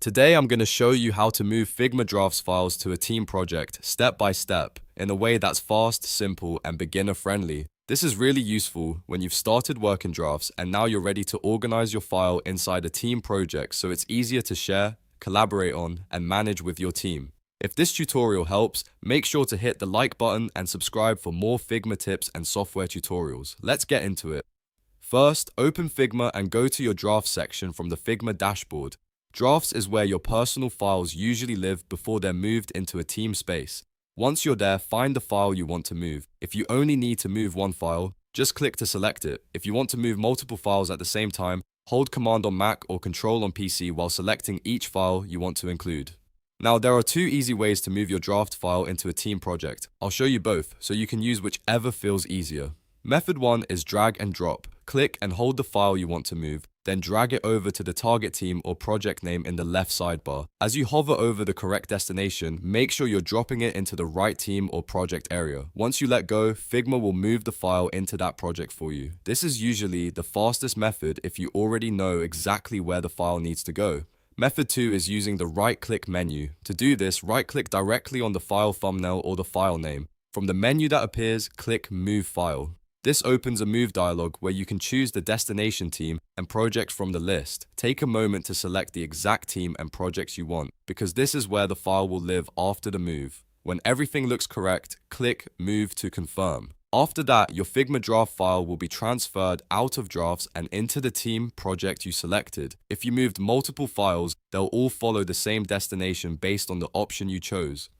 Today I'm going to show you how to move Figma drafts files to a team project step by step in a way that's fast, simple, and beginner friendly. This is really useful when you've started working drafts and now you're ready to organize your file inside a team project so it's easier to share, collaborate on, and manage with your team. If this tutorial helps, make sure to hit the like button and subscribe for more Figma tips and software tutorials. Let's get into it. First, open Figma and go to your Drafts section from the Figma dashboard. Drafts is where your personal files usually live before they're moved into a team space. Once you're there, find the file you want to move. If you only need to move one file, just click to select it. If you want to move multiple files at the same time, hold Command on Mac or Control on PC while selecting each file you want to include. Now, there are two easy ways to move your draft file into a team project. I'll show you both, so you can use whichever feels easier. Method 1 is drag and drop. Click and hold the file you want to move, then drag it over to the target team or project name in the left sidebar. As you hover over the correct destination, make sure you're dropping it into the right team or project area. Once you let go, Figma will move the file into that project for you. This is usually the fastest method if you already know exactly where the file needs to go. Method 2 is using the right-click menu. To do this, right-click directly on the file thumbnail or the file name. From the menu that appears, click Move File. This opens a Move dialog where you can choose the destination team and project from the list. Take a moment to select the exact team and projects you want, because this is where the file will live after the move. When everything looks correct, click Move to confirm. After that, your Figma draft file will be transferred out of drafts and into the team project you selected. If you moved multiple files, they'll all follow the same destination based on the option you chose.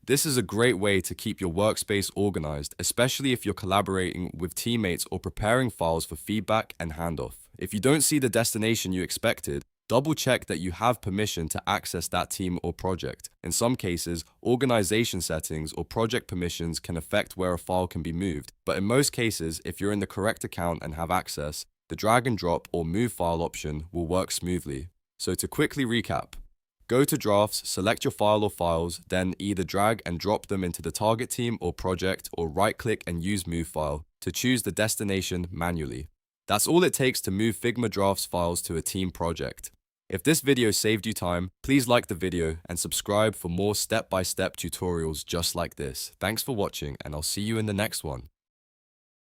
This is a great way to keep your workspace organized, especially if you're collaborating with teammates or preparing files for feedback and handoff. If you don't see the destination you expected, double check that you have permission to access that team or project. In some cases, organization settings or project permissions can affect where a file can be moved, but in most cases, if you're in the correct account and have access, the drag and drop or move file option will work smoothly. So to quickly recap, go to Drafts, select your file or files, then either drag and drop them into the target team or project, or right-click and use Move File to choose the destination manually. That's all it takes to move Figma Drafts files to a team project. If this video saved you time, please like the video and subscribe for more step-by-step tutorials just like this. Thanks for watching, and I'll see you in the next one.